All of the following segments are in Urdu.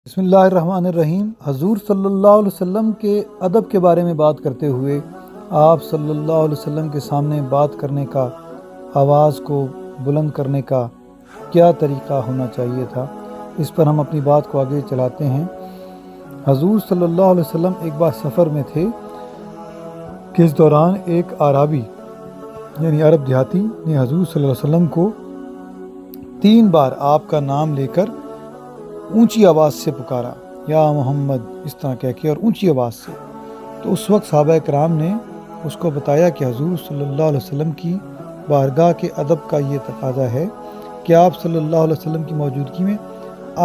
بسم اللہ الرحمن الرحیم۔ حضور صلی اللہ علیہ وسلم کے ادب کے بارے میں بات کرتے ہوئے آپ صلی اللہ علیہ وسلم کے سامنے بات کرنے کا، آواز کو بلند کرنے کا کیا طریقہ ہونا چاہیے تھا، اس پر ہم اپنی بات کو آگے چلاتے ہیں۔ حضور صلی اللہ علیہ وسلم ایک بار سفر میں تھے کہ اس دوران ایک اعرابی یعنی عرب دیہاتی نے حضور صلی اللہ علیہ وسلم کو 3 بار آپ کا نام لے کر اونچی آواز سے پکارا، یا محمد، اس طرح کہہ کے اور اونچی آواز سے۔ تو اس وقت صحابہ کرام نے اس کو بتایا کہ حضور صلی اللہ علیہ وسلم کی بارگاہ کے ادب کا یہ تقاضا ہے کہ آپ صلی اللہ علیہ وسلم کی موجودگی میں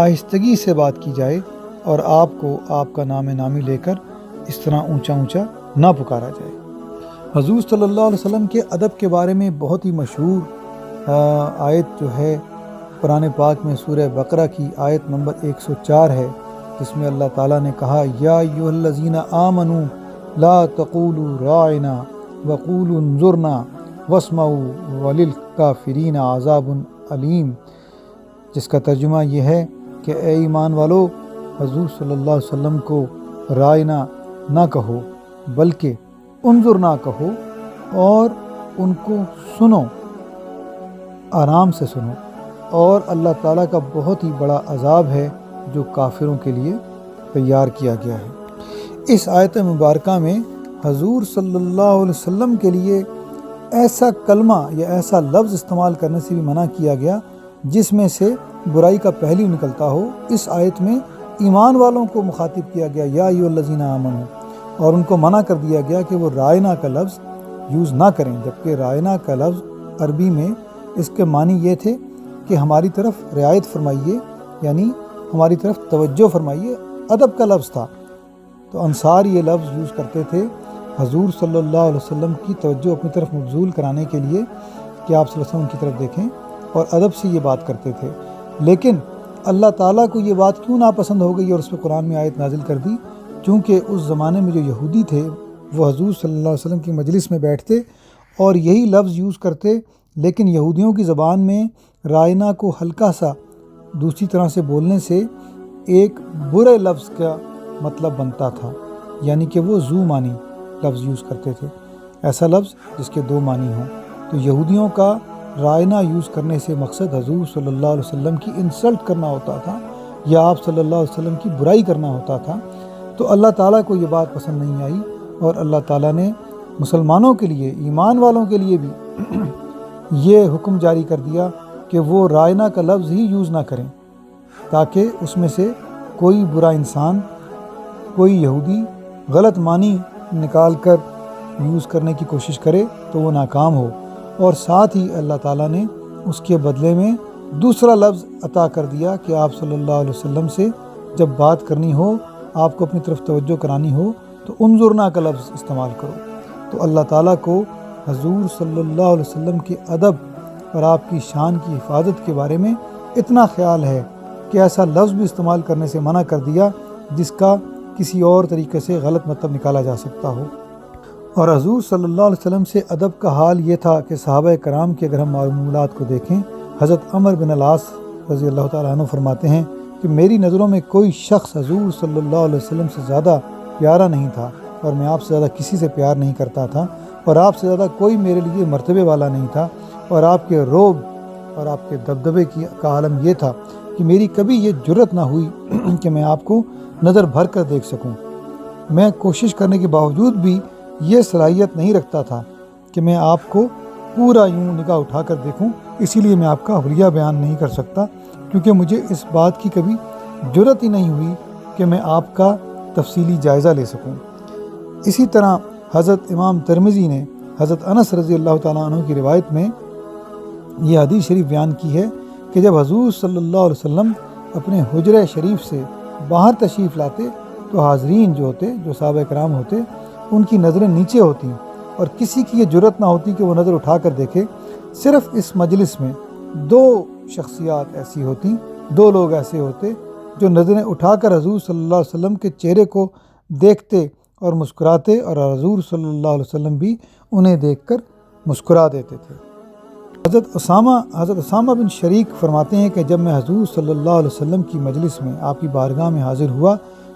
آہستگی سے بات کی جائے اور آپ کو آپ کا نام نامی لے کر اس طرح اونچا اونچا نہ پکارا جائے۔ حضور صلی اللہ علیہ وسلم کے ادب کے بارے میں بہت ہی مشہور آیت جو ہے قرآن پاک میں سورہ بقرہ کی آیت نمبر 104 ہے، جس میں اللہ تعالیٰ نے کہا، یا ایھا الذین آمنوا لا تقولوا راعنا وقولوا انظرنا واسمعوا وللکافرین عذاب علیم، جس کا ترجمہ یہ ہے کہ اے ایمان والو، حضور صلی اللہ علیہ وسلم کو رائنا نہ کہو بلکہ انظرنا کہو، اور ان کو سنو، آرام سے سنو، اور اللہ تعالیٰ کا بہت ہی بڑا عذاب ہے جو کافروں کے لیے تیار کیا گیا ہے۔ اس آیت مبارکہ میں حضور صلی اللہ علیہ وسلم کے لیے ایسا کلمہ یا ایسا لفظ استعمال کرنے سے بھی منع کیا گیا جس میں سے برائی کا پہلو نکلتا ہو۔ اس آیت میں ایمان والوں کو مخاطب کیا گیا، یا ایھا الذین آمنوا، اور ان کو منع کر دیا گیا کہ وہ رائنا کا لفظ یوز نہ کریں، جبکہ رائنا کا لفظ عربی میں اس کے معنی یہ تھے کہ ہماری طرف رعایت فرمائیے، یعنی ہماری طرف توجہ فرمائیے، ادب کا لفظ تھا۔ تو انصار یہ لفظ یوز کرتے تھے حضور صلی اللہ علیہ وسلم کی توجہ اپنی طرف مبذول کرانے کے لیے کہ آپ صلی اللہ علیہ وسلم کی طرف دیکھیں، اور ادب سے یہ بات کرتے تھے۔ لیکن اللہ تعالیٰ کو یہ بات کیوں ناپسند ہو گئی اور اس پہ قرآن میں آیت نازل کر دی؟ چونکہ اس زمانے میں جو یہودی تھے وہ حضور صلی اللہ علیہ وسلم کی مجلس میں بیٹھتے اور یہی لفظ یوز کرتے، لیکن یہودیوں کی زبان میں رائنا کو ہلکا سا دوسری طرح سے بولنے سے ایک برے لفظ کا مطلب بنتا تھا، یعنی کہ وہ ذو معنی لفظ یوز کرتے تھے، ایسا لفظ جس کے 2 معنی ہوں۔ تو یہودیوں کا رائنا یوز کرنے سے مقصد حضور صلی اللہ علیہ وسلم کی انسلٹ کرنا ہوتا تھا یا آپ صلی اللہ علیہ وسلم کی برائی کرنا ہوتا تھا۔ تو اللہ تعالیٰ کو یہ بات پسند نہیں آئی، اور اللہ تعالیٰ نے مسلمانوں کے لیے، ایمان والوں کے لیے بھی یہ حکم جاری کر دیا کہ وہ رائنا کا لفظ ہی یوز نہ کریں، تاکہ اس میں سے کوئی برا انسان، کوئی یہودی غلط معنی نکال کر یوز کرنے کی کوشش کرے تو وہ ناکام ہو۔ اور ساتھ ہی اللہ تعالیٰ نے اس کے بدلے میں دوسرا لفظ عطا کر دیا کہ آپ صلی اللہ علیہ وسلم سے جب بات کرنی ہو، آپ کو اپنی طرف توجہ کرانی ہو، تو انظرنا کا لفظ استعمال کرو۔ تو اللہ تعالیٰ کو حضور صلی اللہ علیہ وسلم کے ادب اور آپ کی شان کی حفاظت کے بارے میں اتنا خیال ہے کہ ایسا لفظ بھی استعمال کرنے سے منع کر دیا جس کا کسی اور طریقے سے غلط مطلب نکالا جا سکتا ہو۔ اور حضور صلی اللہ علیہ وسلم سے ادب کا حال یہ تھا کہ صحابہ کرام کے اگر ہم معمولات کو دیکھیں، حضرت عمر بن العاص رضی اللہ تعالیٰ عنہ فرماتے ہیں کہ میری نظروں میں کوئی شخص حضور صلی اللہ علیہ وسلم سے زیادہ پیارا نہیں تھا، اور میں آپ سے زیادہ کسی سے پیار نہیں کرتا تھا، اور آپ سے زیادہ کوئی میرے لیے مرتبے والا نہیں تھا، اور آپ کے رعب اور آپ کے دبدبے کا عالم یہ تھا کہ میری کبھی یہ جرت نہ ہوئی کہ میں آپ کو نظر بھر کر دیکھ سکوں۔ میں کوشش کرنے کے باوجود بھی یہ صلاحیت نہیں رکھتا تھا کہ میں آپ کو پورا یوں نگاہ اٹھا کر دیکھوں، اسی لیے میں آپ کا حلیہ بیان نہیں کر سکتا، کیونکہ مجھے اس بات کی کبھی جرت ہی نہیں ہوئی کہ میں آپ کا تفصیلی جائزہ لے سکوں۔ اسی طرح حضرت امام ترمذی نے حضرت انس رضی اللہ تعالیٰ عنہ کی روایت میں یہ حدیث شریف بیان کی ہے کہ جب حضور صلی اللہ علیہ وسلم اپنے حجرہ شریف سے باہر تشریف لاتے تو حاضرین جو ہوتے، جو صحابہ کرام ہوتے، ان کی نظریں نیچے ہوتی اور کسی کی یہ جرت نہ ہوتی کہ وہ نظر اٹھا کر دیکھے۔ صرف اس مجلس میں 2 شخصیات ایسی ہوتی، 2 لوگ ایسے ہوتے جو نظریں اٹھا کر حضور صلی اللہ علیہ وسلم کے چہرے کو دیکھتے اور مسکراتے، اور حضور صلی اللہ علیہ وسلم بھی انہیں دیکھ کر مسکرا دیتے تھے۔ حضرت اسامہ بن شریک فرماتے ہیں کہ جب میں حضور صلی اللہ علیہ وسلم کی مجلس میں آپ کی بارگاہ میں حاضر ہوا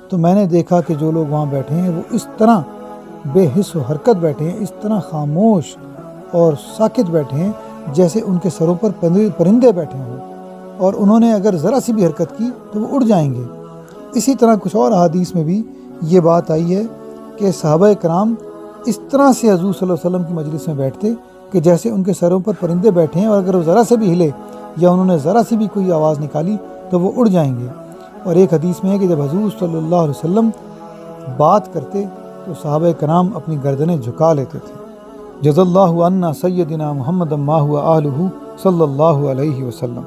تو میں نے دیکھا کہ جو لوگ وہاں بیٹھے ہیں وہ اس طرح بے حس و حرکت بیٹھے ہیں، اس طرح خاموش اور ساکت بیٹھے ہیں جیسے ان کے سروں پر پرندے بیٹھے ہوں، اور انہوں نے اگر ذرا سی بھی حرکت کی تو وہ اڑ جائیں گے۔ اسی طرح کچھ اور احادیث میں بھی یہ بات آئی ہے کہ صحابہ کرام اس طرح سے حضور صلی اللہ علیہ وسلم کی مجلس میں بیٹھتے کہ جیسے ان کے سروں پر پرندے بیٹھے ہیں، اور اگر وہ ذرا سے بھی ہلے یا انہوں نے ذرا سی بھی کوئی آواز نکالی تو وہ اڑ جائیں گے۔ اور ایک حدیث میں ہے کہ جب حضور صلی اللہ علیہ وسلم بات کرتے تو صحابہ کرام اپنی گردنیں جھکا لیتے تھے۔ جزا اللہ عنا سیدنا محمد ما هو آلہ صلی اللہ علیہ وسلم۔